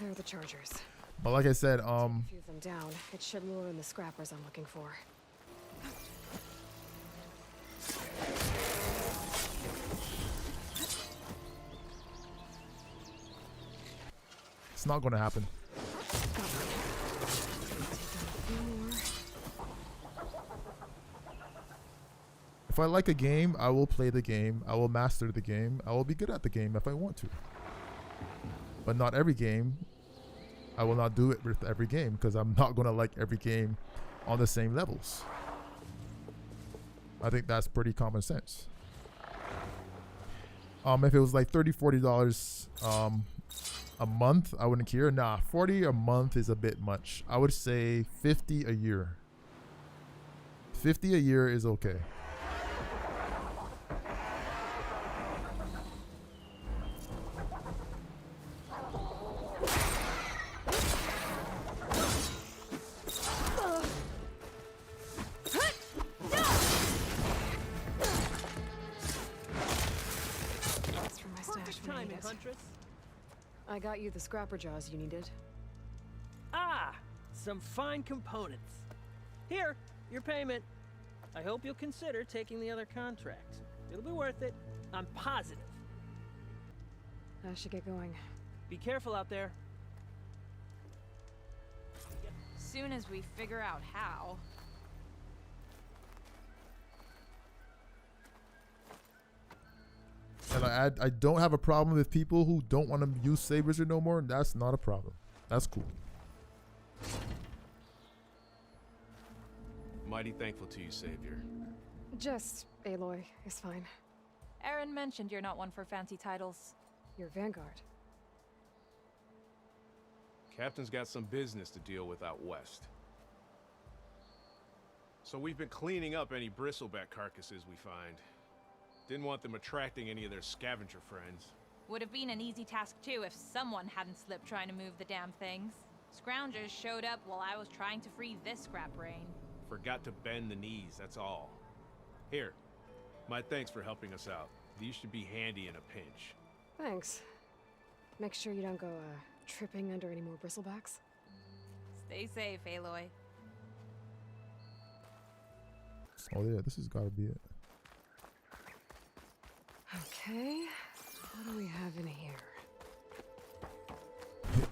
There are the chargers. But like I said, A few of them down. It should lure in the scrappers I'm looking for. it's not gonna happen. If I like a game, I will play the game. I will master the game. I will be good at the game if I want to. But not every game. I will not do it with every game because I'm not going to like every game on the same levels. I think that's pretty common sense. If it was like $30, $40 a month, I wouldn't care. Nah, 40 a month is a bit much. I would say 50 a year. 50 a year is okay. I got you the scrapper jaws you needed. Ah, some fine components. Here, your payment. I hope you'll consider taking the other contracts. It'll be worth it. I'm positive. I should get going. Be careful out there. Soon as we figure out how. And I don't have a problem with people who don't want to use sabers or no more. That's not a problem. That's cool. Mighty thankful to you, Savior. Just Aloy is fine. Aaron mentioned you're not one for fancy titles. You're Vanguard. Captain's got some business to deal with out west. So we've been cleaning up any bristleback carcasses we find. Didn't want them attracting any of their scavenger friends. Would have been an easy task too if someone hadn't slipped trying to move the damn things. Scroungers showed up while I was trying to free this scrap brain. Forgot to bend the knees, that's all. Here, my thanks for helping us out. These should be handy in a pinch. Thanks. Make sure you don't go, tripping under any more bristlebacks. Stay safe, Aloy. Oh yeah, this has got to be it. Okay, what do we have in here?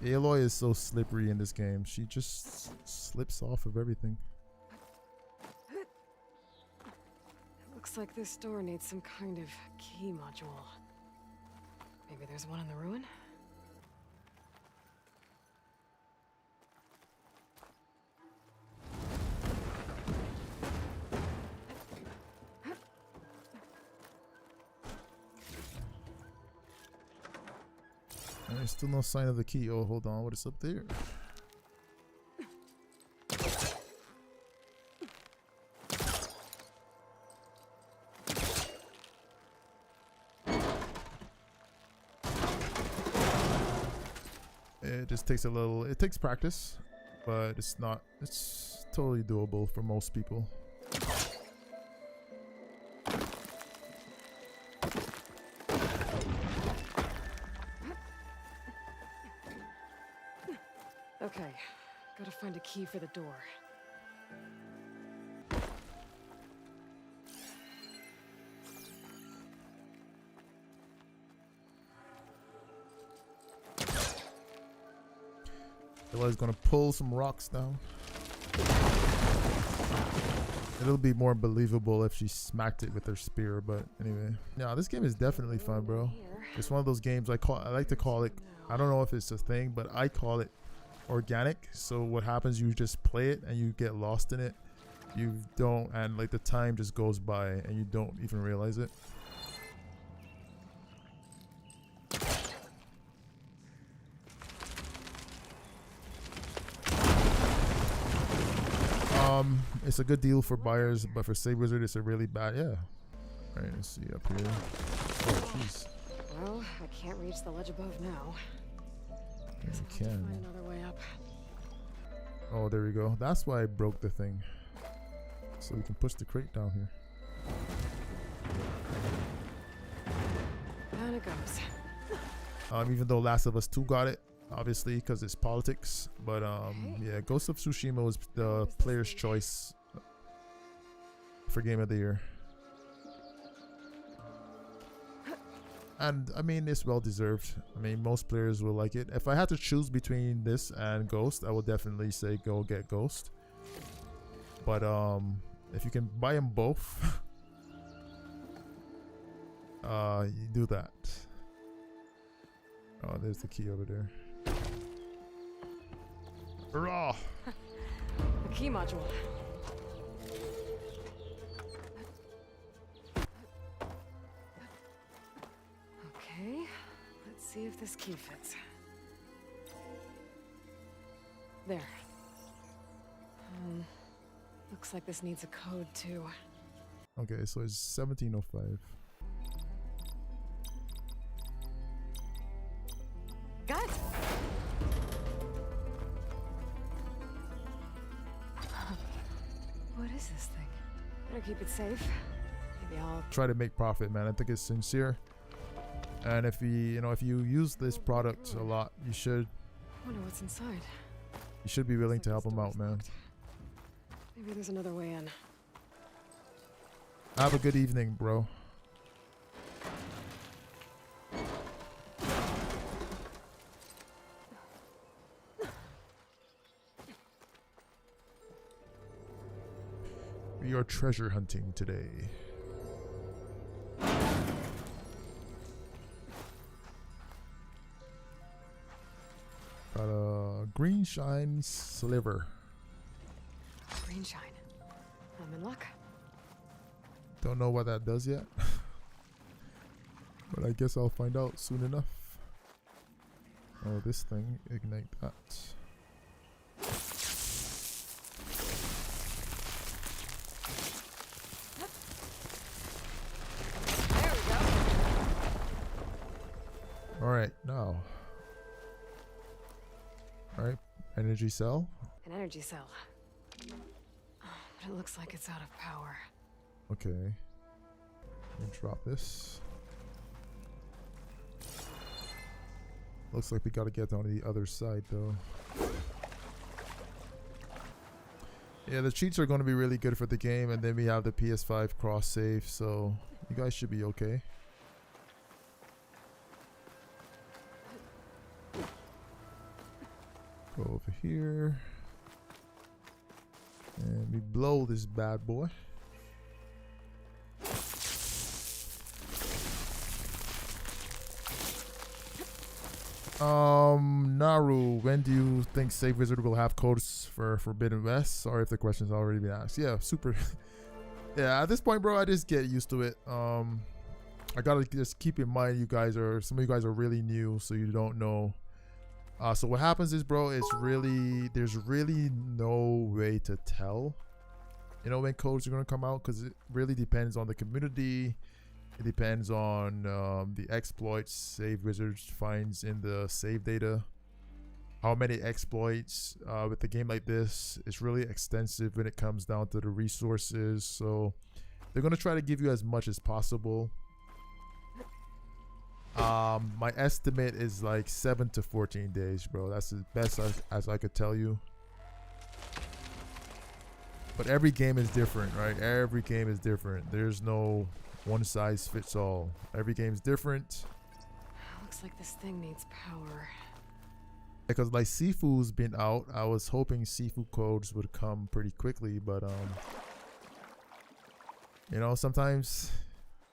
Aloy is so slippery in this game. She just slips off of everything. It looks like this door needs some kind of key module. Maybe there's one in the ruin? There's still no sign of the key. Oh, hold on. What is up there? It just takes a little... It takes practice, but it's not... It's totally doable for most people. Okay, gotta find a key for the door. Aloy's gonna pull some rocks down. It'll be more believable if she smacked it with her spear, but anyway. Yeah, this game is definitely fun, bro. It's one of those games I like to call it, I don't know if it's a thing, but I call it organic. So what happens, you just play it and you get lost in it. You don't, and like the time just goes by and you don't even realize it. It's a good deal for buyers, but for Save Wizard it's a really bad, yeah. Alright, let's see up here. Oh jeez. Well, I can't reach the ledge above now. Yeah, you I'll have to can. find another way up. Oh, there we go. That's why I broke the thing. So we can push the crate down here. Down it goes. Even though Last of Us 2 got it, obviously, because it's politics. But yeah, Ghost of Tsushima was the player's choice for Game of the Year. And I mean, it's well deserved. I mean, most players will like it. If I had to choose between this and Ghost, I would definitely say go get Ghost. But if you can buy them both, you do that. Oh, there's the key over there. Hurrah! The key module. Okay, let's see if this key fits. There. Looks like this needs a code too. Okay, so it's 1705. Got it! What is this thing? Better keep it safe. Maybe I'll Try to make profit, man. I think it's sincere. And if if you use this product a lot, you should wonder what's inside. be willing to help them out, man. Maybe there's another way in. Have a good evening, bro. We are treasure hunting today. Got a green shine sliver. Green shine. I'm in luck. Don't know what that does yet. But I guess I'll find out soon enough. Oh, this thing, ignite that. There we go. Alright, now. Alright, energy cell. An energy cell. But it looks like it's out of power. Okay. Let me drop this. Looks like we gotta get down to the other side though. Yeah, the cheats are going to be really good for the game, and then we have the PS5 cross save, so you guys should be okay. Go over here. And we blow this bad boy. Naru, when do you think Save Wizard will have codes for Forbidden West? Sorry if the question's already been asked. Yeah, super. Yeah, at this point, bro, I just get used to it. I gotta just keep in mind some of you guys are really new, so you don't know. So what happens is, bro, there's really no way to tell, when codes are gonna come out, because it really depends on the community. It depends on the exploits Save Wizards finds in the save data. How many exploits with a game like this? It's really extensive when it comes down to the resources. So they're going to try to give you as much as possible. My estimate is like 7 to 14 days, bro. That's as best as I could tell you. But every game is different, right? Every game is different. There's no one size fits all. Every game's different. Looks like this thing needs power. Because like Sifu's been out, I was hoping Sifu codes would come pretty quickly, but sometimes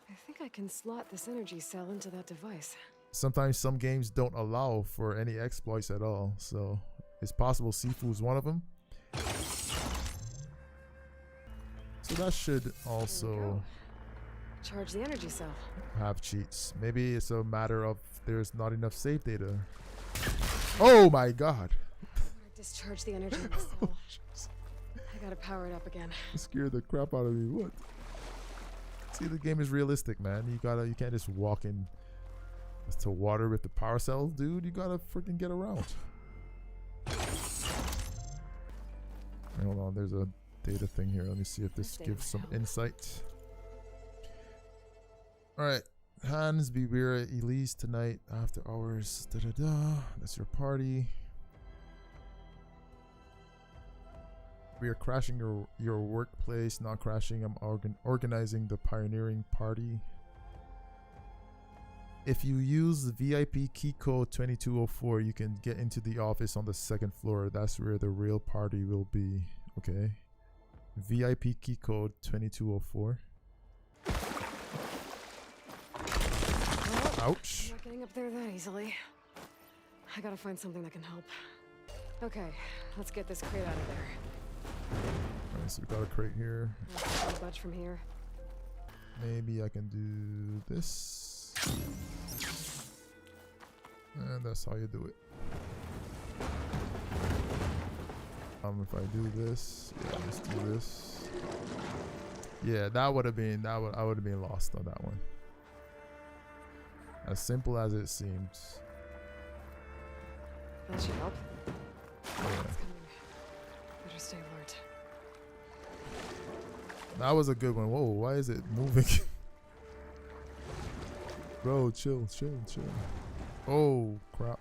I think I can slot this energy cell into that device. Sometimes some games don't allow for any exploits at all, so it's possible Sifu's one of them. So that should also charge the energy cell. Have cheats. Maybe it's a matter of there's not enough save data. Oh my god. Discharge the energy in the cell. I gotta power it up again. It scared the crap out of me. What? See, the game is realistic, man. You can't just walk in to water with the power cells, dude. You gotta freaking get around. Hold on, there's a data thing here. Let me see if this gives some insight. Alright, Hans, beware at Elise tonight after hours. Da da da. That's your party. We are crashing your workplace, not crashing. I'm organizing the pioneering party. If you use the VIP key code 2204, you can get into the office on the 2nd floor. That's where the real party will be. Okay. VIP key code 2204. Ouch. I'm not getting up there that easily. I gotta find something that can help. Okay, let's get this crate out of there. Alright, so we got a crate here. Not much from here. Maybe I can do this. And that's how you do it. If I do this, yeah, let's do this. Yeah, that would have been I would have been lost on that one. As simple as it seems. That should help. Yeah. It's coming. Better stay alert. That was a good one. Whoa, why is it moving? Bro, chill. Oh, crap.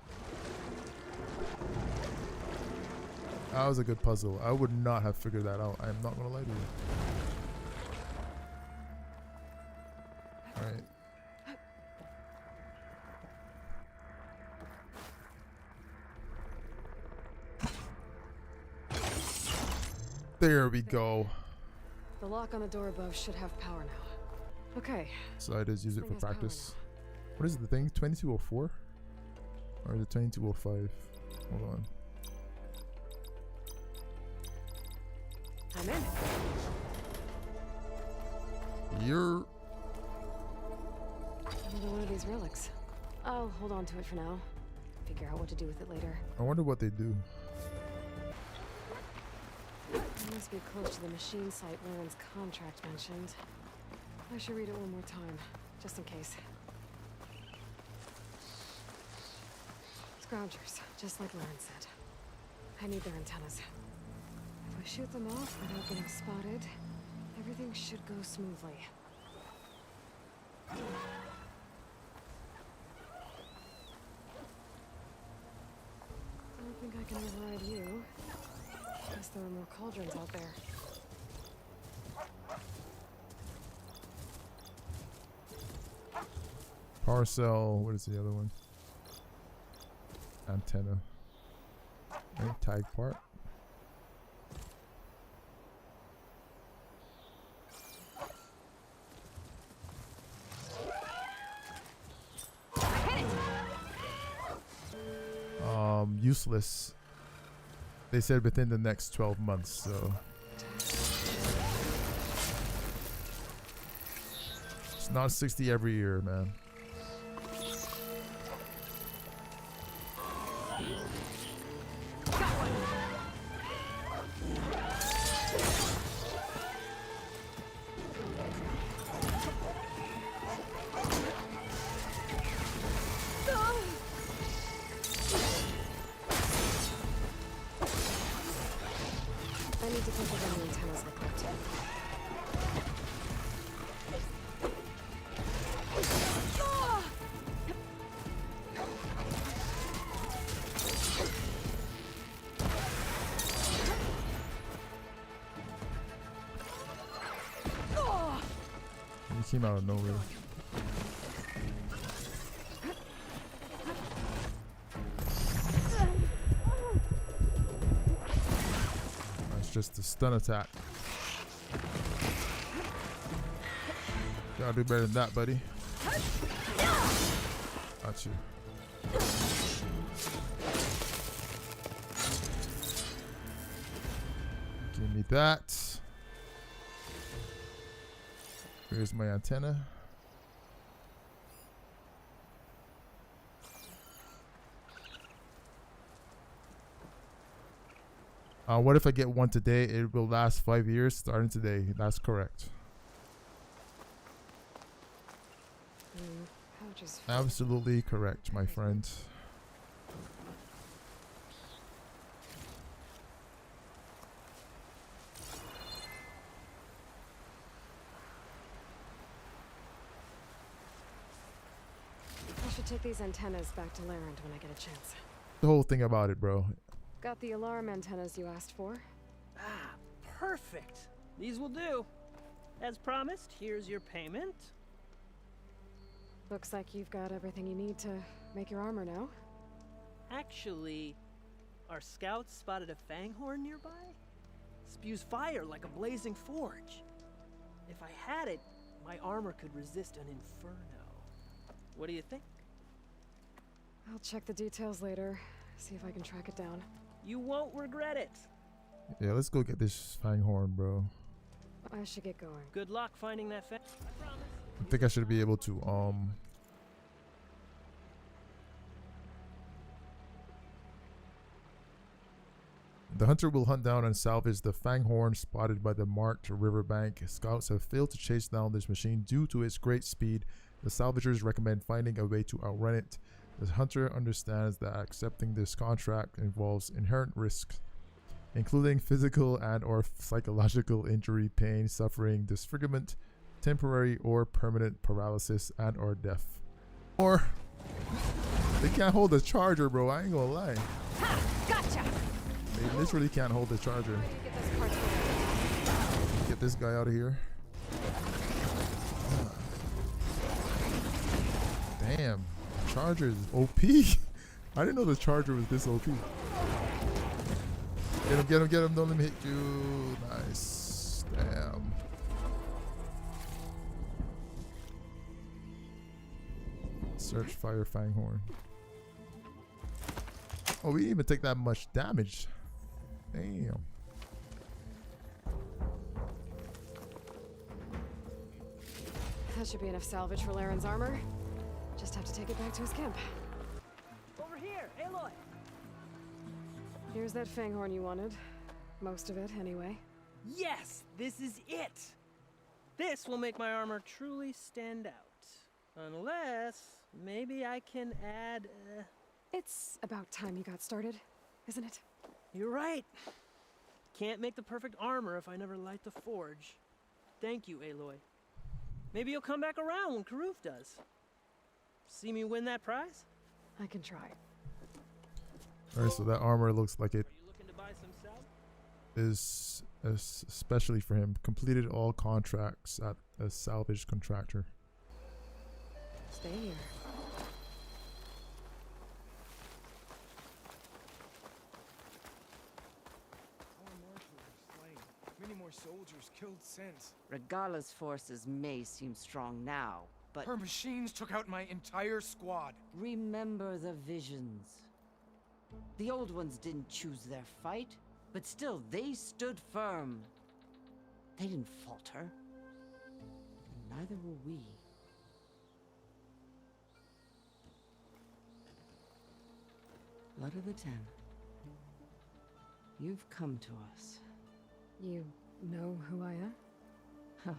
That was a good puzzle. I would not have figured that out. I'm not gonna lie to you. Alright. There we go. The lock on the door above should have power now. Okay. So I just use it Thing for has power practice. What is the thing? 2204? Or is it 2205? Hold on. I'm in. You're... Another one of these relics. I'll hold on to it for now. Figure out what to do with it later. I wonder what they do. It must be close to the machine site Lauren's contract mentioned. I should read it one more time, just in case. Scroungers, just like Lauren said. I need their antennas. If I shoot them off without getting spotted, everything should go smoothly. Don't think I can override you. Guess there are more cauldrons out there. Power cell. What is the other one? Antenna. Okay, tag part. Useless. They said within the next 12 months, so it's not 60 every year, man. I need to take over the antennas like that too. He came out of nowhere. That's just a stun attack. Gotta do better than that, buddy. Got you. Give me that. Here's my antenna. What if I get one today? It will last 5 years starting today. That's correct. Pouch is full. Absolutely correct, my friend. should take these antennas back to Larend when I get a chance. The whole thing about it, bro. Got the alarm antennas you asked for. Ah, perfect. These will do. As promised, here's your payment. Looks like you've got everything you need to make your armor now. Actually, our scouts spotted a fanghorn nearby. Spews fire like a blazing forge. If I had it, my armor could resist an inferno. What do you think? I'll check the details later, see if I can track it down. You won't regret it. Yeah, let's go get this fanghorn, bro. I should get going. Good luck finding that I promise. I think I should be able to The hunter will hunt down and salvage the fanghorn spotted by the marked riverbank. Scouts have failed to chase down this machine due to its great speed. The salvagers recommend finding a way to outrun it. The hunter understands that accepting this contract involves inherent risks, including physical and or psychological injury, pain, suffering, disfigurement, temporary or permanent paralysis, and or death. Or they can't hold the charger, bro. I ain't gonna lie. Ha! Gotcha! They literally can't hold the charger. Get those parts ready. Get this guy out of here. Damn, charger is OP. I didn't know the charger was this OP. Get him, get him, get him. Don't let me hit you. Nice. Damn. Search fire fanghorn. Oh, we didn't even take that much damage. Damn. That should be enough salvage for Laren's armor. Just have to take it back to his camp. Over here, Aloy. Here's that fanghorn you wanted. Most of it, anyway. Yes, this is it. This will make my armor truly stand out. Unless, maybe I can add, It's about time you got started, isn't it? You're right. Can't make the perfect armor if I never light the forge. Thank you, Aloy. Maybe you'll come back around when Karuf does. See me win that prize? I can try. Alright, so that armor looks like it Are you looking to buy some salve? is especially for him. Completed all contracts at a salvage contractor. Stay here. Many more soldiers killed since. Regala's forces may seem strong now, but Her machines took out my entire squad. remember the visions. The old ones didn't choose their fight, but still they stood firm. They didn't falter. And neither will we. Blood of the Ten. You've come to us. You know who I am? Oh,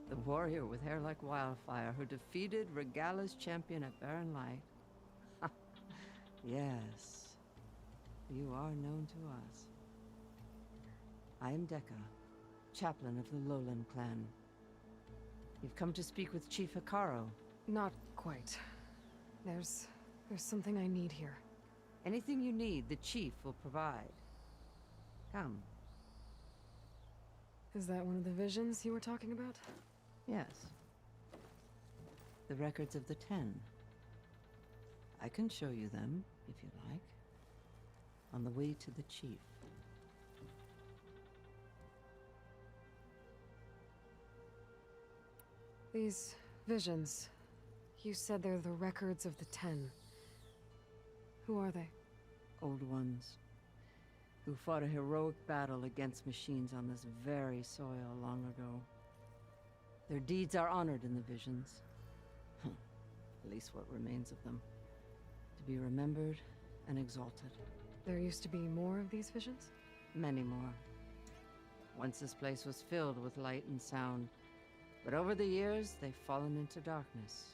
the warrior with hair like wildfire who defeated Regala's champion at Barren Light. Yes, you are known to us. I am Dekka, chaplain of the Lowland clan. You've come to speak with Chief Hikaru. Not quite. There's something I need here. Anything you need, the chief will provide. Come. Is that one of the visions you were talking about? Yes. The records of the 10. I can show you them, if you like. On the way to the chief. These visions. You said they're the records of the 10. Who are they? Old ones. Who fought a heroic battle against machines on this very soil long ago. Their deeds are honored in the visions. At least what remains of them. To be remembered and exalted. There used to be more of these visions? Many more. Once this place was filled with light and sound, but over the years they've fallen into darkness,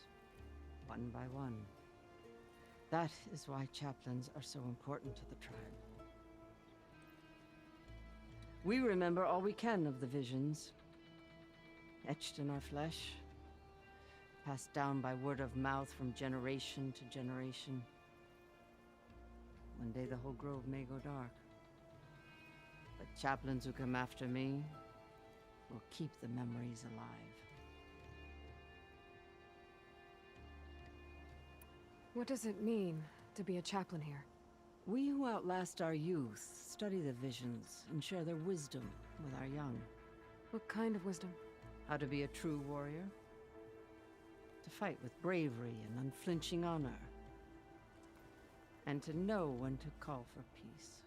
one by one. That is why chaplains are so important to the tribe. We remember all we can of the visions, etched in our flesh, passed down by word of mouth from generation to generation. One day the whole grove may go dark. But chaplains who come after me will keep the memories alive. What does it mean to be a chaplain here? We who outlast our youth study the visions and share their wisdom with our young. What kind of wisdom? How to be a true warrior. To fight with bravery and unflinching honor. And to know when to call for peace.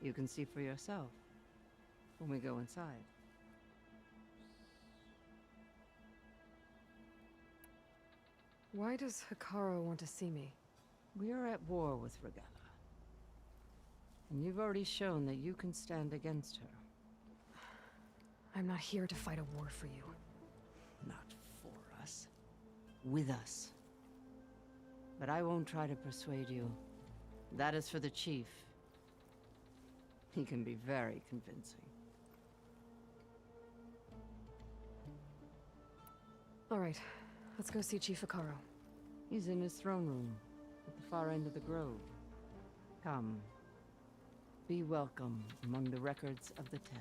You can see for yourself when we go inside. Why does Hikaru want to see me? We are at war with Regalla. And you've already shown that you can stand against her. I'm not here to fight a war for you. Not for us. With us. But I won't try to persuade you. That is for the chief. He can be very convincing. All right, let's go see Chief Hikaru. He's in his throne room, at the far end of the grove. Come. Be welcome among the records of the Ten.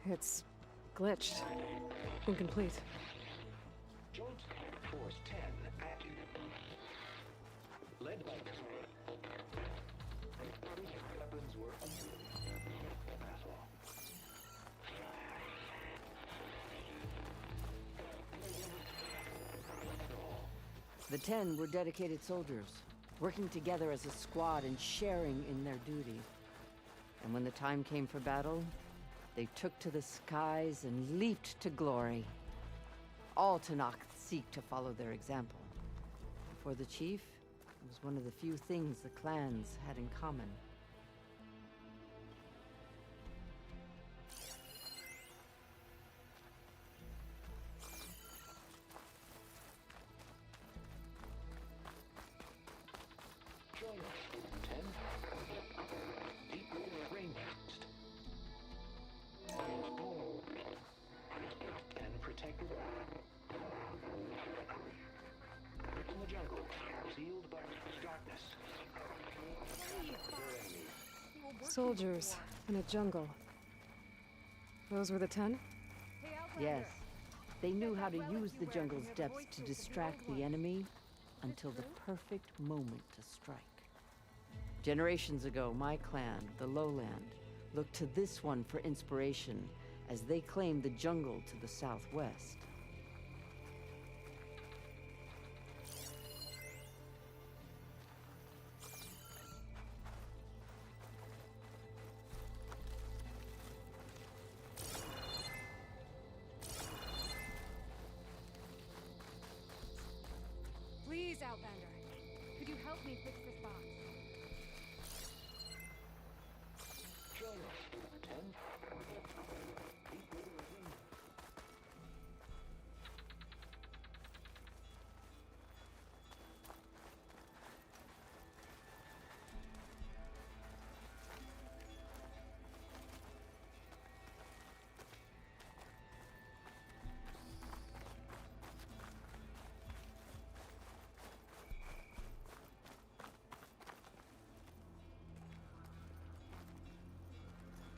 It's glitched. Incomplete. Joint Force 10 active. Led by weapons were battle. The Ten were dedicated soldiers, working together as a squad and sharing in their duty. And when the time came for battle, they took to the skies and leaped to glory. All Tanakh seek to follow their example. For the chief, it was one of the few things the clans had in common. Join us, 10. Deeply rain-based. And protected. In the jungle, sealed by darkness. Soldiers in a jungle. Those were the 10? Yes, they knew how to use the jungle's depths to distract the enemy until the perfect moment to strike. Generations ago, my clan, the Lowland, looked to this one for inspiration as they claimed the jungle to the southwest. Please, Outlander. Could you help me fix this box? Join us, 10.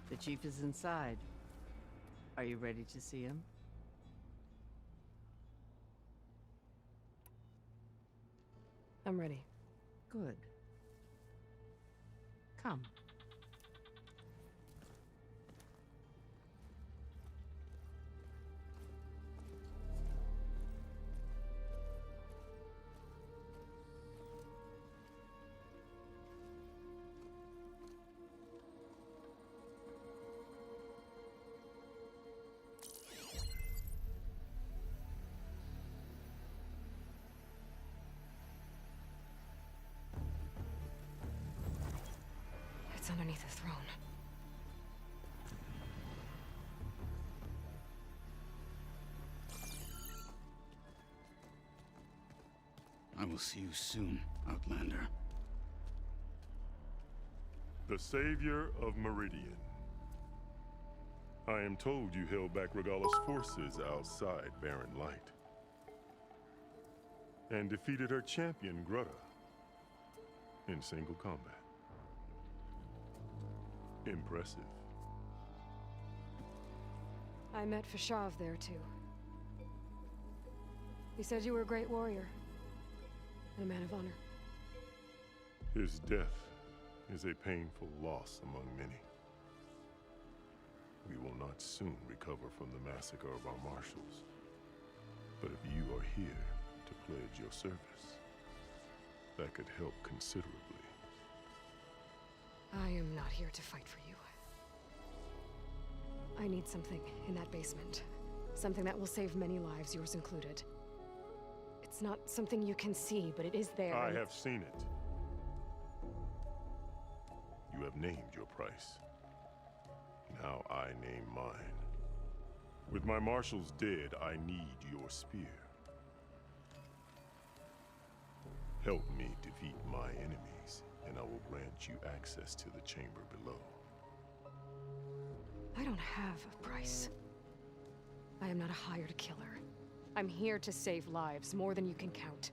The chief is inside. Are you ready to see him? I'm ready. Good. Come. It's underneath the throne. We'll see you soon, Outlander. The savior of Meridian. I am told you held back Regalla's forces outside Barren Light. And defeated her champion, Grutta, in single combat. Impressive. I met Fashav there, too. He said you were a great warrior. And a man of honor. His death is a painful loss among many. We will not soon recover from the massacre of our marshals. But if you are here to pledge your service, that could help considerably. I am not here to fight for you. I need something in that basement. Something that will save many lives, yours included. It's not something you can see, but it is there. I have seen it. You have named your price. Now I name mine. With my marshals dead, I need your spear. Help me defeat my enemies, and I will grant you access to the chamber below. I don't have a price. I am not a hired killer. I'm here to save lives, more than you can count.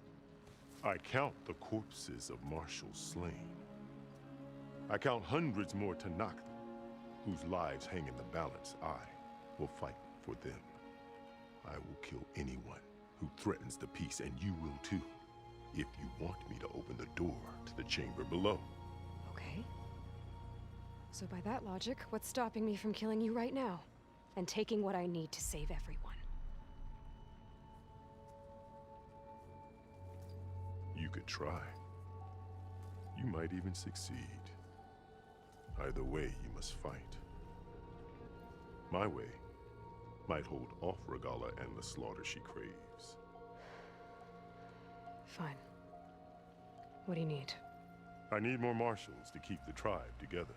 I count the corpses of marshals slain. I count hundreds more Tanakh, whose lives hang in the balance. I will fight for them. I will kill anyone who threatens the peace, and you will too, if you want me to open the door to the chamber below. Okay. So by that logic, what's stopping me from killing you right now? And taking what I need to save everyone? You could try. You might even succeed. Either way, you must fight. My way might hold off Regalla and the slaughter she craves. Fine. What do you need? I need more marshals to keep the tribe together.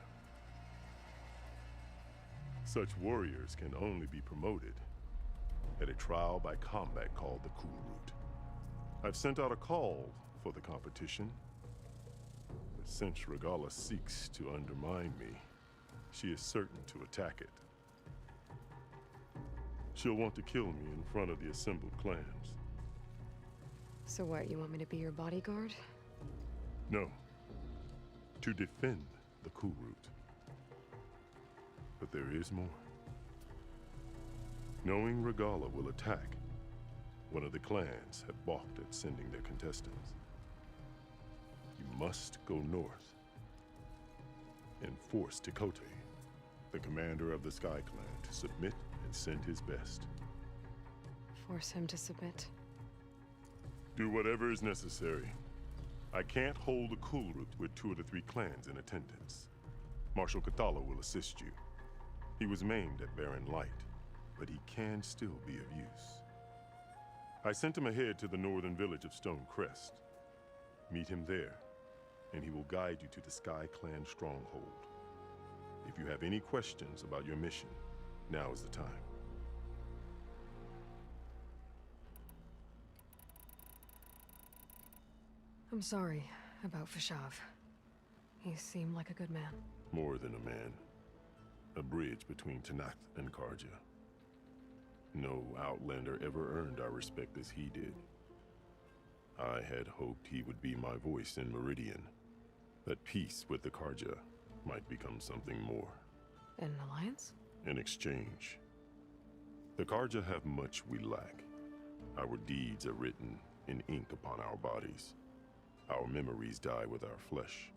Such warriors can only be promoted at a trial by combat called the Cool Route. I've sent out a call for the competition, but since Regalla seeks to undermine me, she is certain to attack it. She'll want to kill me in front of the assembled clans. So what, you want me to be your bodyguard? No. To defend the Cool Route. But there is more. Knowing Regalla will attack, one of the clans have balked at sending their contestants. You must go north and force Tekote, the commander of the Sky Clan, to submit and send his best. Force him to submit? Do whatever is necessary. I can't hold the Cool Route with 2 of the 3 clans in attendance. Marshal Cathala will assist you. He was maimed at Barren Light, but he can still be of use. I sent him ahead to the northern village of Stone Crest. Meet him there, and he will guide you to the Sky Clan stronghold. If you have any questions about your mission, now is the time. I'm sorry about Fashav. He seemed like a good man. More than a man. A bridge between Tanakh and Karja. No Outlander ever earned our respect as he did. I had hoped he would be my voice in Meridian. That peace with the Karja might become something more. An alliance? In exchange. The Karja have much we lack. Our deeds are written in ink upon our bodies. Our memories die with our flesh.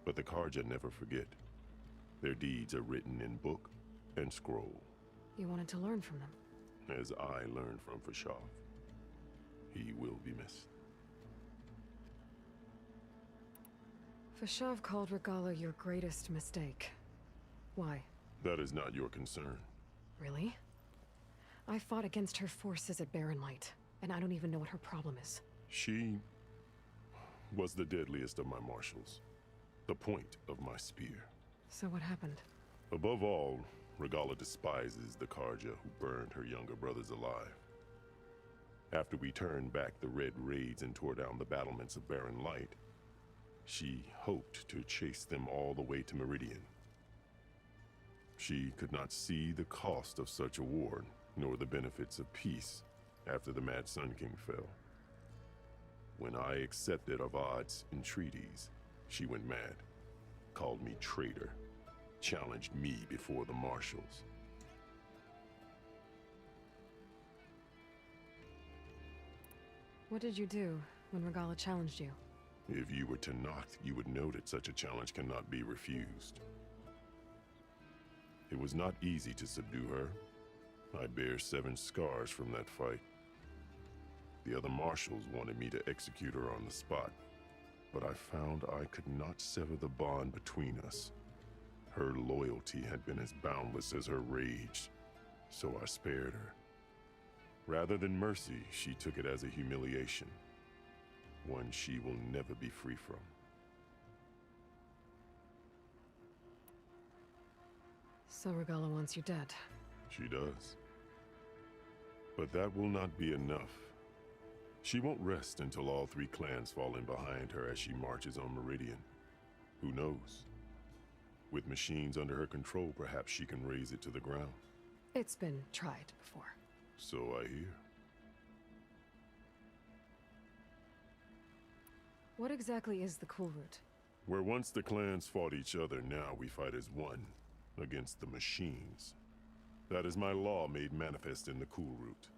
But the Karja never forget. Their deeds are written in book and scroll. You wanted to learn from them? As I learned from Fashav. He will be missed. Fashav called Regalla your greatest mistake. Why? That is not your concern. Really? I fought against her forces at Barren Light, and I don't even know what her problem is. She was the deadliest of my marshals. The point of my spear. So what happened? Above all, Regalla despises the Karja who burned her younger brothers alive. After we turned back the red raids and tore down the battlements of Barren Light, she hoped to chase them all the way to Meridian. She could not see the cost of such a war, nor the benefits of peace after the Mad Sun King fell. When I accepted Avad's entreaties, she went mad, called me traitor, challenged me before the marshals. What did you do when Regala challenged you? If you were to knock, you would know that such a challenge cannot be refused. It was not easy to subdue her. I bear 7 scars from that fight. The other marshals wanted me to execute her on the spot, but I found I could not sever the bond between us. Her loyalty had been as boundless as her rage, so I spared her. Rather than mercy, she took it as a humiliation, one she will never be free from. So Regala wants you dead. She does. But that will not be enough. She won't rest until all 3 clans fall in behind her as she marches on Meridian. Who knows? With machines under her control, perhaps she can raise it to the ground. It's been tried before. So I hear. What exactly is the Cool Route? Where once the clans fought each other, now we fight as one, against the machines. That is my law made manifest in the Cool Route.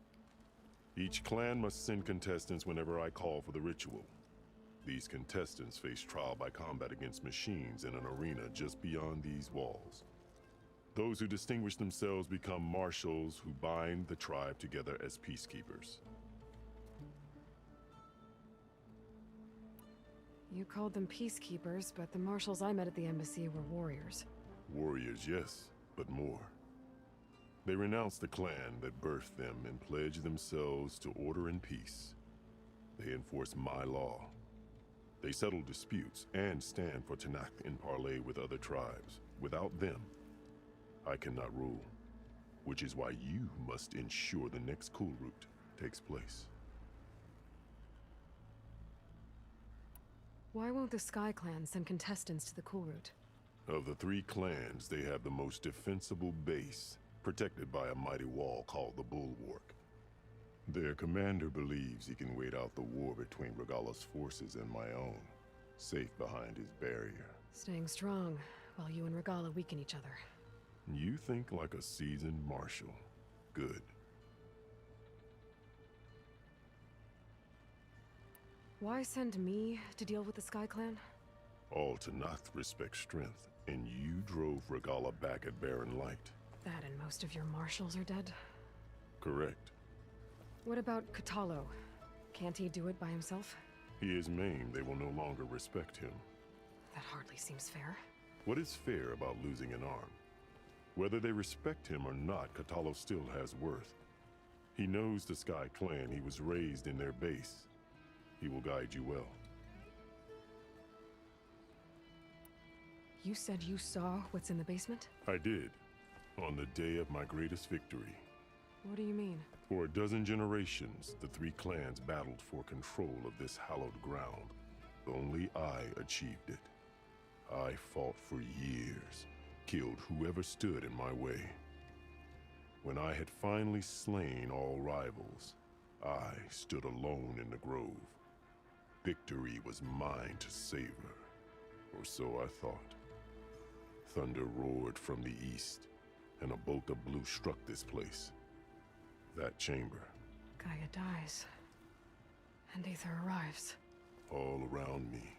Each clan must send contestants whenever I call for the ritual. These contestants face trial by combat against machines in an arena just beyond these walls. Those who distinguish themselves become marshals who bind the tribe together as peacekeepers. You called them peacekeepers, but the marshals I met at the embassy were warriors. Warriors, yes, but more. They renounce the clan that birthed them and pledge themselves to order and peace. They enforce my law. They settle disputes and stand for Tanakh in parley with other tribes. Without them, I cannot rule, which is why you must ensure the next Cool Route takes place. Why won't the Sky Clan send contestants to the Cool Route? Of the 3 clans, they have the most defensible base, protected by a mighty wall called the Bulwark. Their commander believes he can wait out the war between Regala's forces and my own, safe behind his barrier. Staying strong, while you and Regala weaken each other. You think like a seasoned marshal. Good. Why send me to deal with the Sky Clan? All Tanakh respect strength, and you drove Regala back at Barren Light. That and most of your marshals are dead? Correct. What about Katalo? Can't he do it by himself? He is maimed. They will no longer respect him. That hardly seems fair. What is fair about losing an arm? Whether they respect him or not, Katalo still has worth. He knows the Sky Clan. He was raised in their base. He will guide you well. You said you saw what's in the basement? I did, on the day of my greatest victory. What do you mean? For a dozen generations, the 3 clans battled for control of this hallowed ground. Only I achieved it. I fought for years, killed whoever stood in my way. When I had finally slain all rivals, I stood alone in the grove. Victory was mine to savor, or so I thought. Thunder roared from the east, and a bolt of blue struck this place. That chamber. Gaia dies, and Aether arrives. All around me,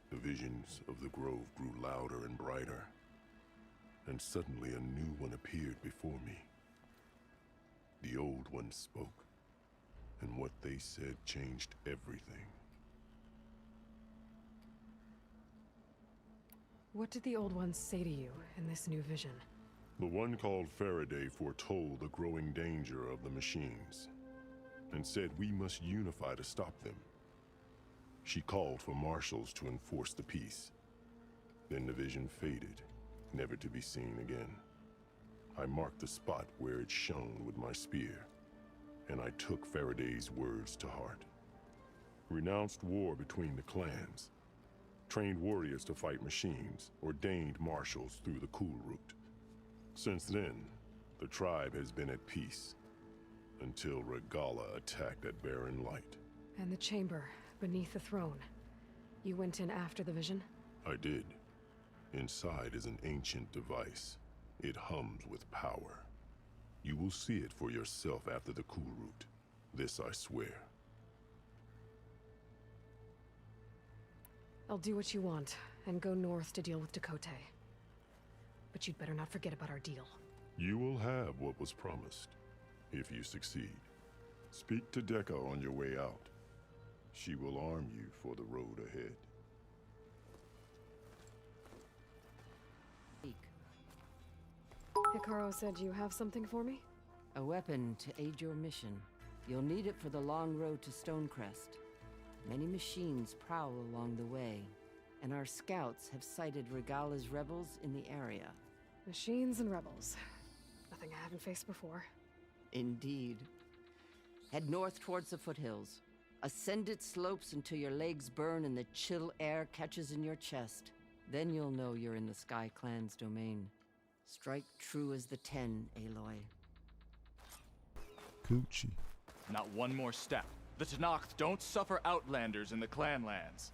the visions of the grove grew louder and brighter, and suddenly a new one appeared before me. The old one spoke, and what they said changed everything. What did the old ones say to you in this new vision? The one called Faraday foretold the growing danger of the machines, and said we must unify to stop them. She called for marshals to enforce the peace. Then the vision faded, never to be seen again. I marked the spot where it shone with my spear, and I took Faraday's words to heart. Renounced war between the clans, trained warriors to fight machines, ordained marshals through the cool route. Since then, the tribe has been at peace, until Regala attacked at Barren Light. And the chamber, beneath the throne. You went in after the vision? I did. Inside is an ancient device. It hums with power. You will see it for yourself after the cool route. This I swear. I'll do what you want, and go north to deal with Dakota. But you'd better not forget about our deal. You will have what was promised, if you succeed. Speak to Dekka on your way out. She will arm you for the road ahead. Hikaru said you have something for me? A weapon to aid your mission. You'll need it for the long road to Stonecrest. Many machines prowl along the way, and our scouts have sighted Regala's rebels in the area. Machines and rebels. Nothing I haven't faced before. Indeed. Head north towards the foothills. Ascend its slopes until your legs burn and the chill air catches in your chest. Then you'll know you're in the Sky Clan's domain. Strike true as the 10, Aloy. Coochie. Not one more step. The Tenakth don't suffer outlanders in the clan lands.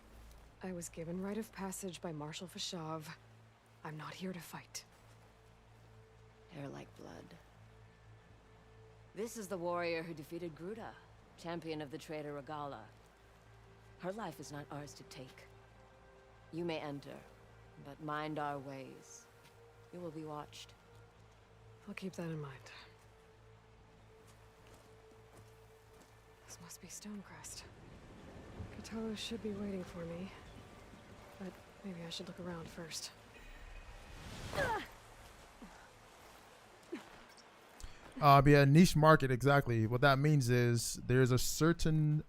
I was given rite of passage by Marshal Fashav. I'm not here to fight. Hair like blood. This is the warrior who defeated Gruda, champion of the traitor Regala. Her life is not ours to take. You may enter, but mind our ways. You will be watched. I'll keep that in mind. This must be Stonecrest. Katoa should be waiting for me, but maybe I should look around first. Yeah, niche market, exactly. What that means is there's a certain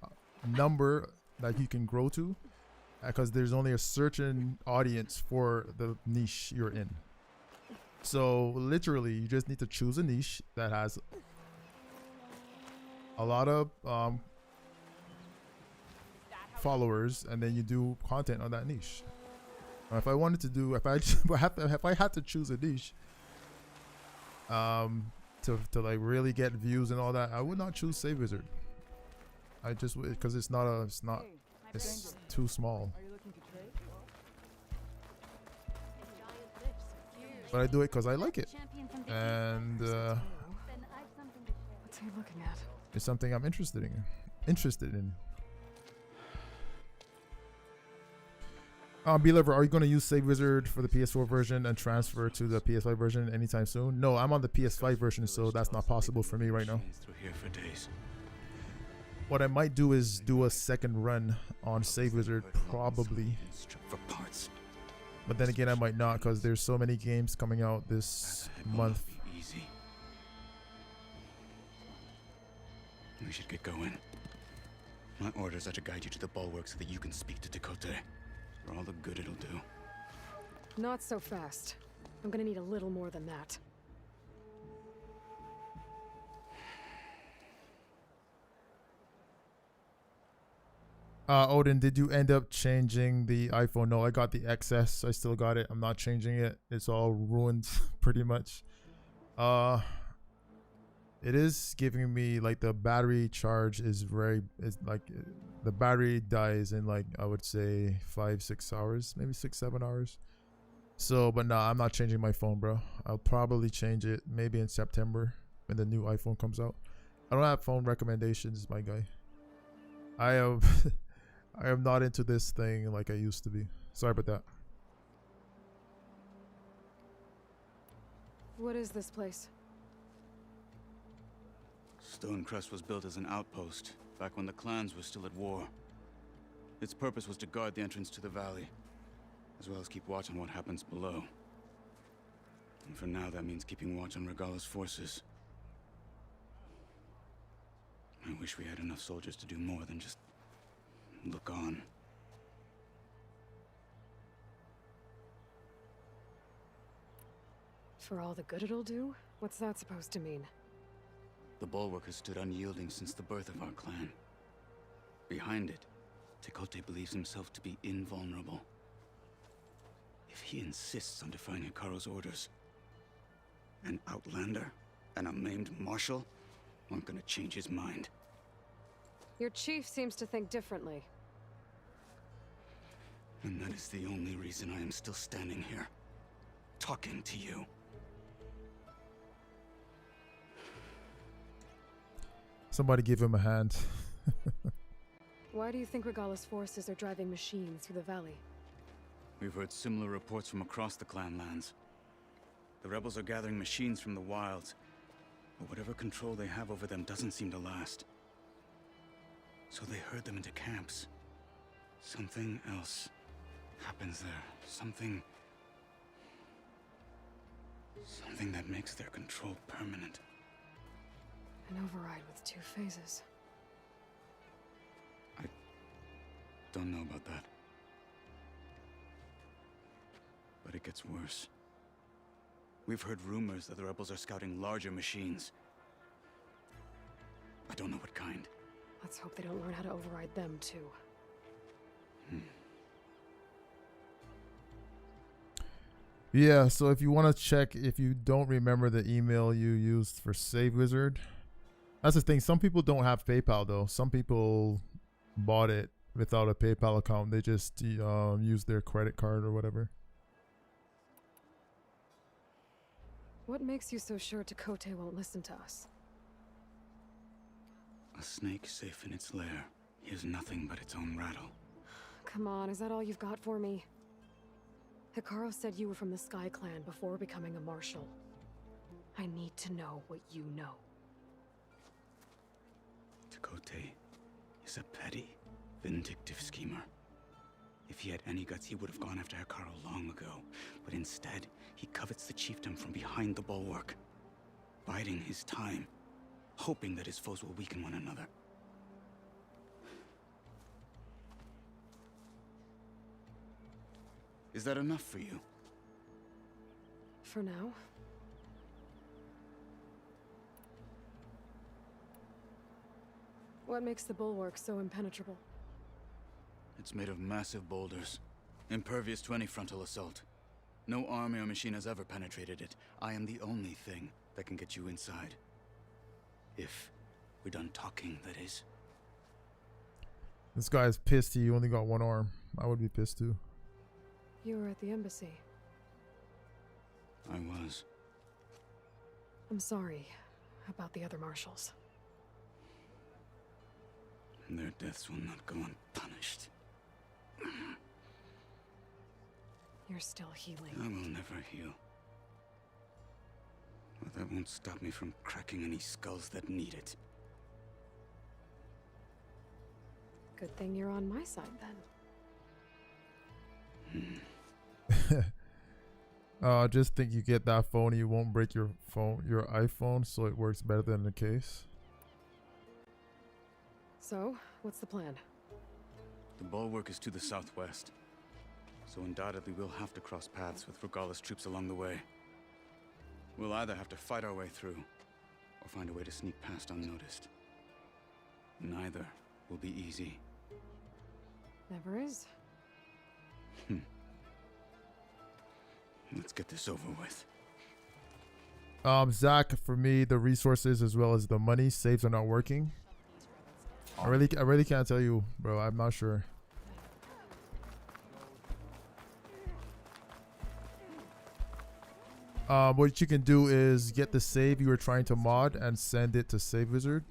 number that you can grow to, because there's only a certain audience for the niche you're in. So literally, you just need to choose a niche that has a lot of followers, and then you do content on that niche. If I wanted to do, if I had to choose a niche, to like really get views and all that, I would not choose Save Wizard. I just, because it's too small. But I do it because I like it, and What's he looking at? it's something I'm interested in. Believer, are you going to use Save Wizard for the PS4 version and transfer to the PS5 version anytime soon? No, I'm on the PS5 version, so that's not possible for me right now. What I might do is do a second run on Save Wizard, probably. But then again, I might not, because there's so many games coming out this month. We should get going. My orders are to guide you to the bulwark so that you can speak to Dakota. For all the good it'll do. Not so fast. I'm gonna need a little more than that. Odin, did you end up changing the iPhone? No, I got the XS. I still got it. I'm not changing it. It's all ruined pretty much. It is giving me like the battery charge is like the battery dies in like, I would say 5-6 hours, maybe 6-7 hours. So, but no, I'm not changing my phone, bro. I'll probably change it maybe in September when the new iPhone comes out. I don't have phone recommendations, my guy. I am I am not into this thing like I used to be. Sorry about that. What is this place? Stonecrest was built as an outpost, back when the clans were still at war. Its purpose was to guard the entrance to the valley, as well as keep watch on what happens below. And for now, that means keeping watch on Regala's forces. I wish we had enough soldiers to do more than just look on. For all the good it'll do? What's that supposed to mean? The bulwark has stood unyielding since the birth of our clan. Behind it, Tekote believes himself to be invulnerable. If he insists on defying Hikaru's orders, an outlander and a maimed marshal aren't gonna change his mind. Your chief seems to think differently. And that is the only reason I am still standing here, talking to you. Somebody give him a hand. Why do you think Regala's forces are driving machines through the valley? We've heard similar reports from across the clan lands. The rebels are gathering machines from the wilds, but whatever control they have over them doesn't seem to last. So they herd them into camps. Something else happens there. Something that makes their control permanent. An override with 2 phases. I don't know about that. But it gets worse. We've heard rumors that the rebels are scouting larger machines. I don't know what kind. Let's hope they don't learn how to override them, too. Yeah, so if you want to check, if you don't remember the email you used for Save Wizard, that's the thing. Some people don't have PayPal, though. Some people bought it without a PayPal account. They just use their credit card or whatever. What makes you so sure Tekote won't listen to us? A snake safe in its lair hears nothing but its own rattle. Come on, is that all you've got for me? Hikaru said you were from the Sky Clan before becoming a marshal. I need to know what you know. Tekote is a petty, vindictive schemer. If he had any guts, he would have gone after Hikaru long ago. But instead, he covets the chiefdom from behind the bulwark, biding his time, hoping that his foes will weaken one another. Is that enough for you? For now. What makes the bulwark so impenetrable? It's made of massive boulders, impervious to any frontal assault. No army or machine has ever penetrated it. I am the only thing that can get you inside. If we're done talking, that is. This guy's pissed he only got 1 arm. I would be pissed too. You were at the embassy. I was. I'm sorry about the other marshals. Their deaths will not go unpunished. You're still healing. I will never heal. But that won't stop me from cracking any skulls that need it. Good thing you're on my side, then. Just think you get that phone, you won't break your iPhone, so it works better than the case. So, what's the plan? The bulwark is to the southwest, so undoubtedly we'll have to cross paths with Regala's troops along the way. We'll either have to fight our way through, or find a way to sneak past unnoticed. Neither will be easy. Never is. Let's get this over with. Zach, for me, the resources as well as the money saves are not working. I really can't tell you, bro. I'm not sure. What you can do is get the save you were trying to mod and send it to Save Wizard,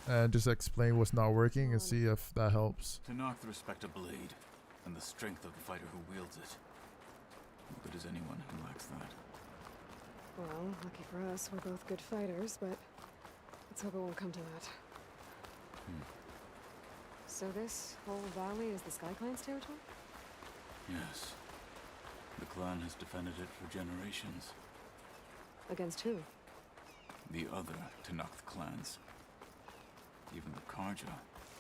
and just explain what's not working and see if that helps. To knock the respect of blade and the strength of the fighter who wields it. What good is anyone who lacks that? Well, lucky for us, we're both good fighters, but let's hope it won't come to that. So this whole valley is the Sky Clan's territory? Yes. The clan has defended it for generations. Against who? The other Tenakth clans. Even the Karja,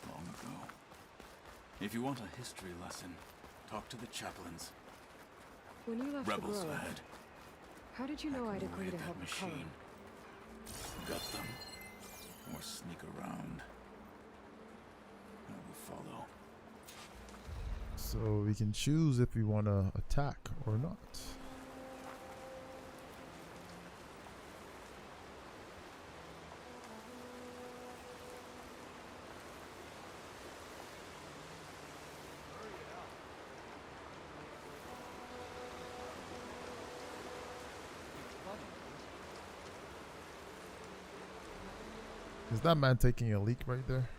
long ago. If you want a history lesson, talk to the chaplains. When you left Rebels the Grove, ahead. how did you know I'd agree to help machine. Hikaru? Got them. or sneak around, I will follow. So we can choose if we want to attack or not. Is that man taking a leak right there?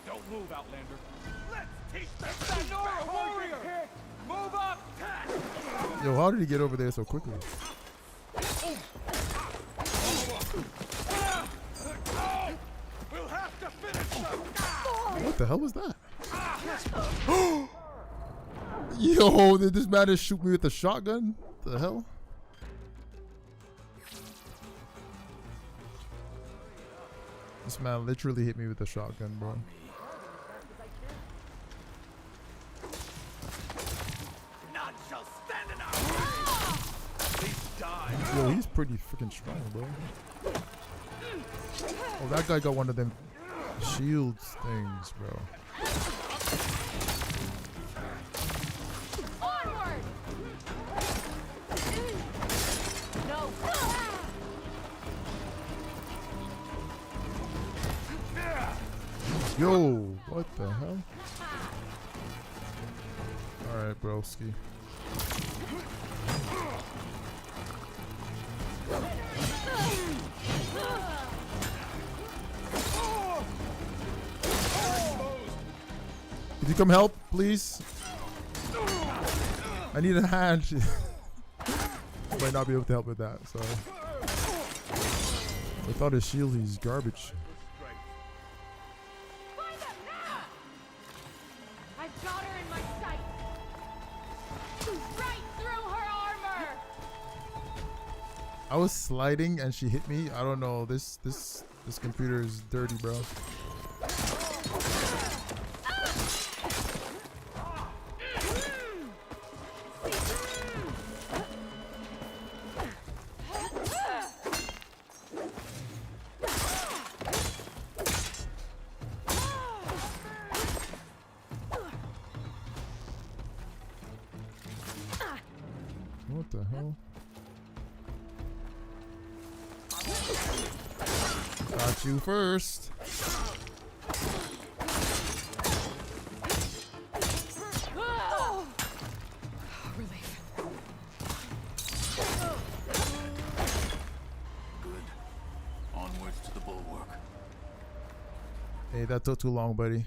Don't move, Outlander. Let's teach them that Nora warrior! Move up! Yo, how did he get over there so quickly? We'll have to finish them! What the hell was that? Yo, did this man just shoot me with a shotgun? The hell? This man literally hit me with a shotgun, bro. None shall stand in our way! Please die! Yo, he's pretty freaking strong, bro. Oh, that guy got one of them shields things, bro. Onward! No. Yo, what the hell? Alright, broski. Could you come help, please? I need a hand. Might not be able to help with that, so. Without his shield, he's garbage. I've got her in my sight. Right through her armor. I was sliding and she hit me. I don't know. This computer is dirty, bro. What the hell? Got you first. Relief. Good. Onwards to the bulwark. Hey, that took too long, buddy.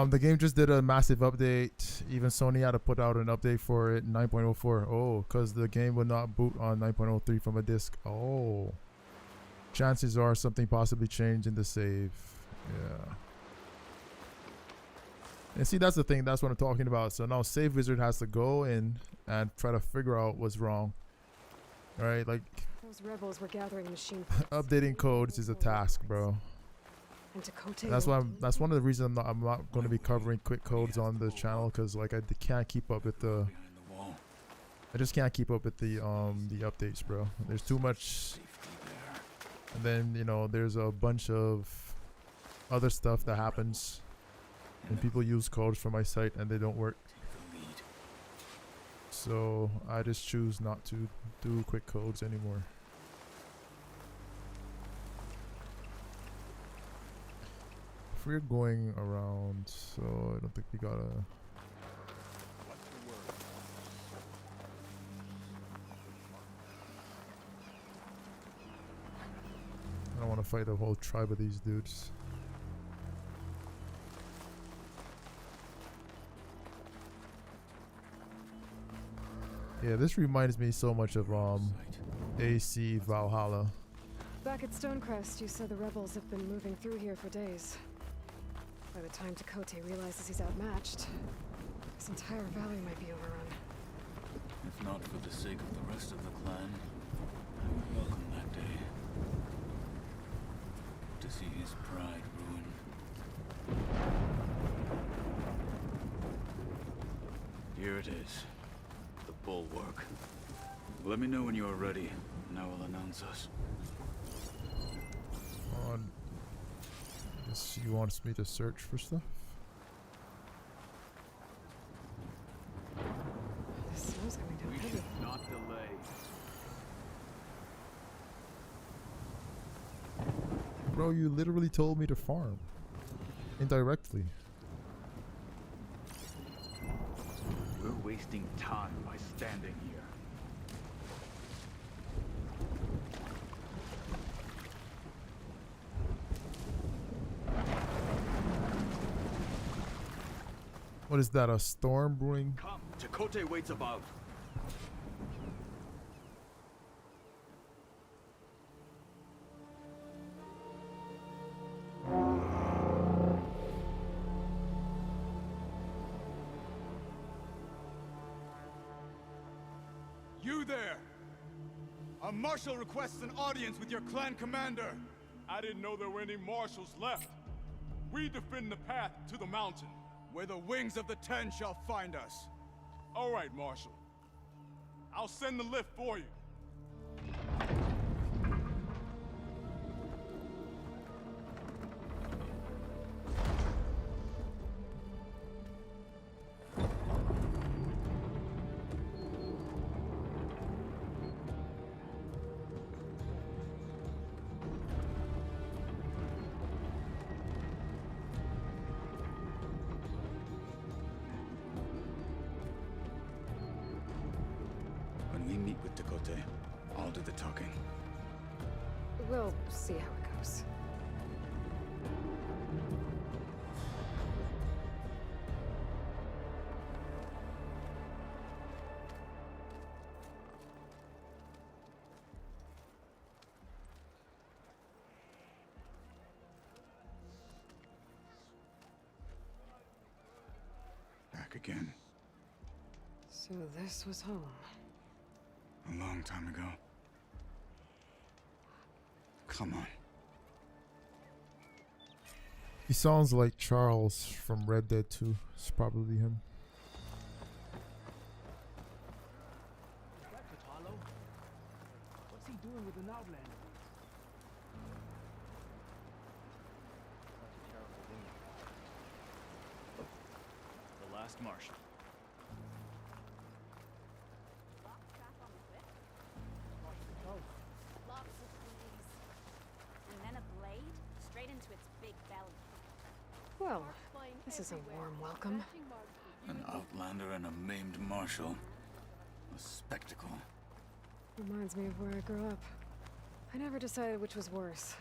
The game just did a massive update. Even Sony had to put out an update for it, 9.04. Oh, because the game would not boot on 9.03 from a disc. Oh. Chances are something possibly changed in the save. Yeah. And see, that's the thing. That's what I'm talking about. So now Save Wizard has to go in and try to figure out what's wrong. All right, like Those rebels were gathering machine. updating codes is a task, bro. And Takote That's why that's one of the reasons I'm not going to be covering quick codes on the channel, because like I can't keep up with the. I just can't keep up with the updates, bro. There's too much. And then, you know, there's a bunch of other stuff that happens, and people use codes from my site and they don't work. So I just choose not to do quick codes anymore. If we're going around, so I don't think we gotta. I don't want to fight a whole tribe of these dudes. Yeah, this reminds me so much of AC Valhalla. Back at Stonecrest, you said the rebels have been moving through here for days. By the time Takote realizes he's outmatched, this entire valley might be overrun. If not for the sake of the rest of the clan, I would welcome that day. To see his pride ruined. it is. The bulwark. Let me know when you are ready, and I will announce us. I guess he wants me to search for stuff. The snow's coming down We heavy. should not delay. Bro, you literally told me to farm. Indirectly. We're wasting time by standing here. What is that, a storm brewing? Come, Chakotay waits above. You there! A marshal requests an audience with your clan commander. I didn't know there were any marshals left. We defend the path to the mountain, where the wings of the Ten shall find us. All right, Marshal. I'll send the lift for you. When we meet with Dakota, I'll do the talking. We'll see how it goes. Back again. So this was home. A long time ago. Come on. He sounds like Charles from Red Dead 2. It's probably him. Is that Katalo? What's he doing with an outlander? Such a terrible woman. The last marshal. Lots of fleas. And then a blade straight into its big belly. Well, this is a warm welcome. An outlander and a maimed marshal. A spectacle. Reminds me of where I grew up. I never decided which was worse.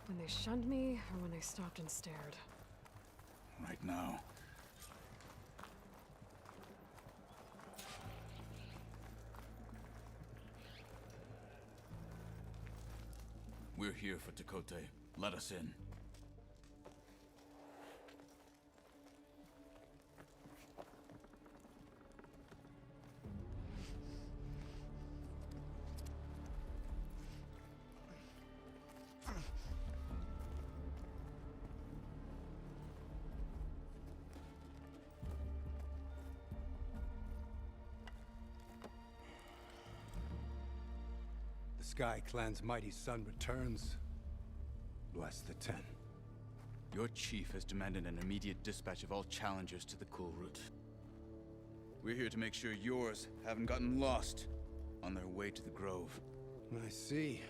When they shunned me, or when they stopped and stared. Right now. We're here for Dakota. Let us in. The Sky Clan's mighty son returns. Bless the Ten. Your chief has demanded an immediate dispatch of all challengers to the Cool Route. We're here to make sure yours haven't gotten lost on their way to the Grove. I see.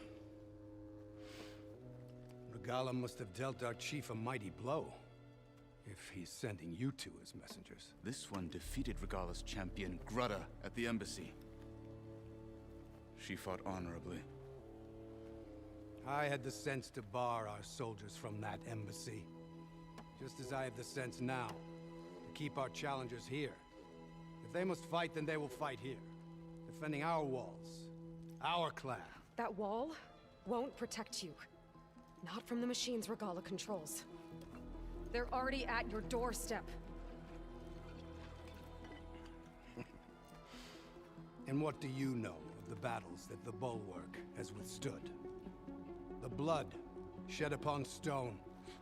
Regala must have dealt our chief a mighty blow, if he's sending you two as messengers. This one defeated Regala's champion, Grutta, at the embassy. She fought honorably. I had the sense to bar our soldiers from that embassy. Just as I have the sense now to keep our challengers here. If they must fight, then they will fight here. Defending our walls. Our clan. That wall won't protect you. Not from the machines Regala controls. They're already at your doorstep. And what do you know of the battles that the Bulwark has withstood? The blood shed upon stone.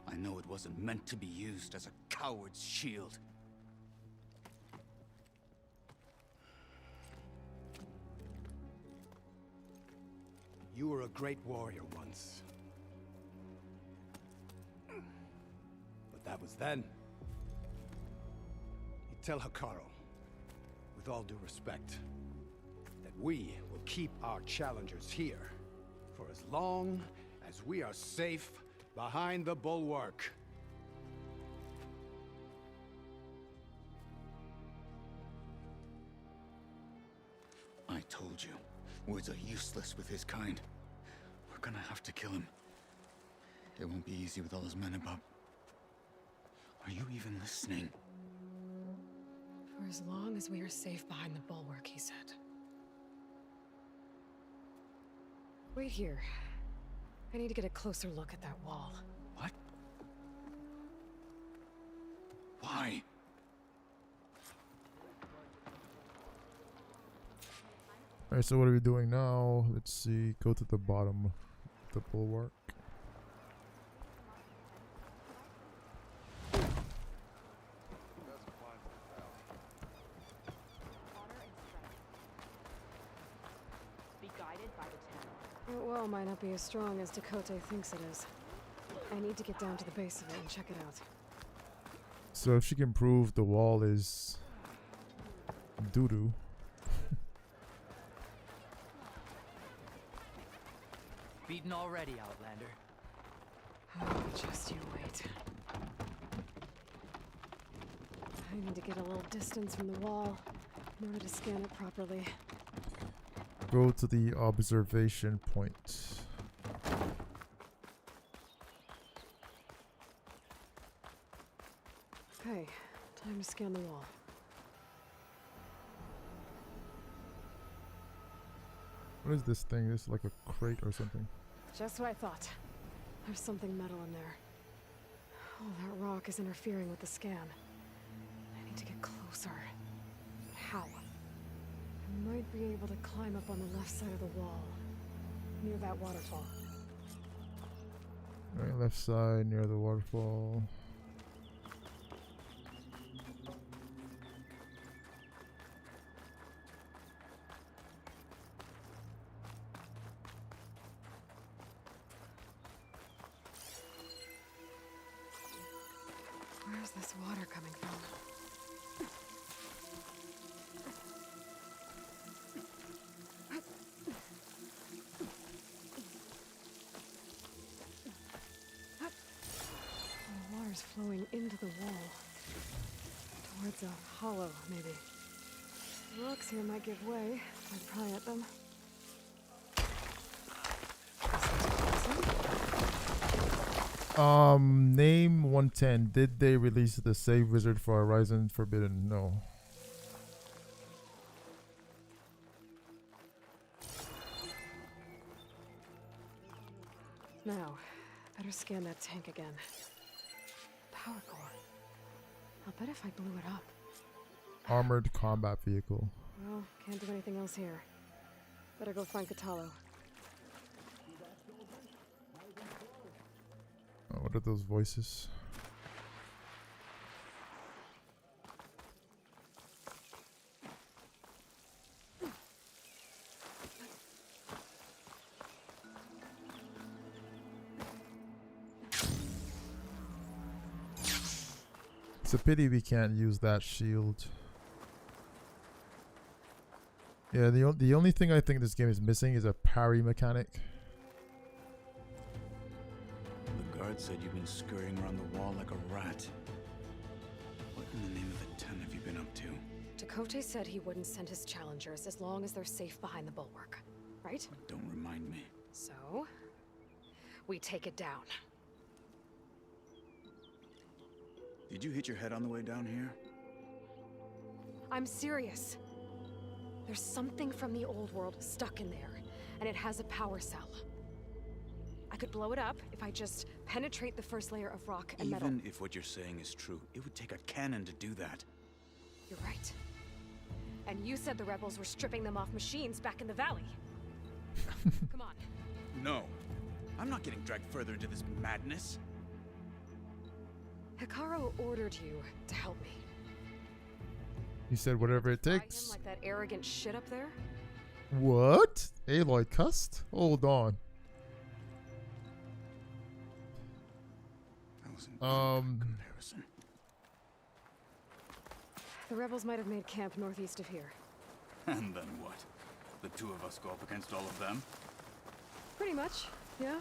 I know it wasn't meant to be used as a coward's shield. You were a great warrior once. But that was then. You tell Hikaru, with all due respect, that we will keep our challengers here for as long as we are safe behind the bulwark. I told you, words are useless with his kind. We're gonna have to kill him. It won't be easy with all his men above. Are you even listening? For as long as we are safe behind the bulwark, he said. Wait here. I need to get a closer look at that wall. What? Why? Alright, so what are we doing now? Let's see. Go to the bottom of the bulwark. Be guided by the It well might not be as strong as Dakota thinks it is. I need to get down to the base of it and check it out. So if she can prove the wall is doo-doo. Beaten already, Outlander. Oh, just you wait. I need to get a little distance from the wall in order to scan it properly. Go to the observation point. Okay, time to scan the wall. What is this thing? This is like a crate or something. Just what I thought. There's something metal in there. Oh, that rock is interfering with the scan. I need to get closer. But how? I might be able to climb up on the left side of the wall, near that waterfall. Right, left side near the waterfall. Where's this water coming from? The water's flowing into the wall. Towards a hollow, maybe. The rocks here might give way if I pry at them. Name 110. Did they release the save wizard for Horizon Forbidden? No. Now, better scan that tank again. Power core. I'll bet if I blew it up. Armored combat vehicle. Well, can't do anything else here. Better go find Katalo. Oh, what are those voices? It's a pity we can't use that shield. Yeah, the only thing I think this game is missing is a parry mechanic. The guard said you've been scurrying around the wall like a rat. What in the name of the ten have you been up to? Dakota said he wouldn't send his challengers as long as they're safe behind the bulwark, right? Don't remind me. So, we take it down. Did you hit your head on the way down here? I'm serious. There's something from the old world stuck in there, and it has a power cell. I could blow it up if I just penetrate the first layer of rock and metal. Even if what you're saying is true, it would take a cannon to do that. You're right. And you said the rebels were stripping them off machines back in the valley. Come on. No. I'm not getting dragged further into this madness. Hikaru ordered you to help me. He said whatever it Fight him takes. like that arrogant shit up there? What? Aloy cussed? Hold on. Comparison. The rebels might have made camp northeast of here. And then what? The two of us go up against all of them? Pretty much, yeah.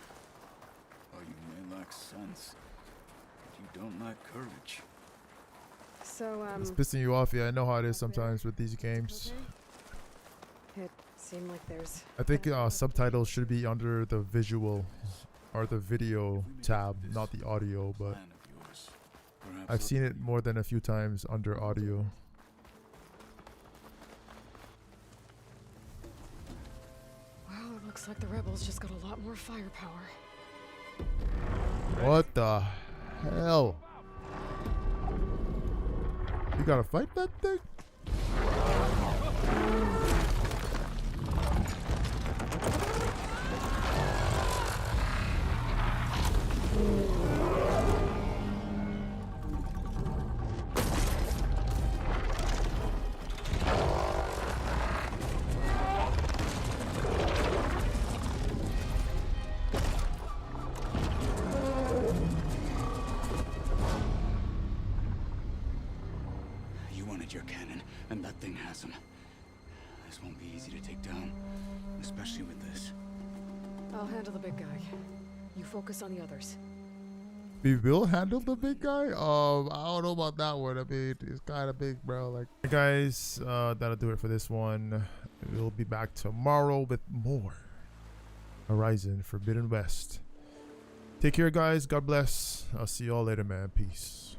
Oh, you may lack sense, but you don't lack courage. So, It's pissing you off. Yeah, I know how it is sometimes with these games. Okay. It seemed like there's... I think subtitles should be under the visual or the video tab, not the audio, but I've seen it more than a few times under audio. Well, it looks like the rebels just got a lot more firepower. What the hell? You gotta fight that thing? You wanted your cannon, and that thing has him. This won't be easy to take down, especially with this. I'll handle the big guy. You focus on the others. We will handle the big guy? I don't know about that one. I mean, it's kind of big, bro. Like, hey guys, that'll do it for this one. We'll be back tomorrow with more Horizon Forbidden West. Take care, guys. God bless. I'll see y'all later, man. Peace.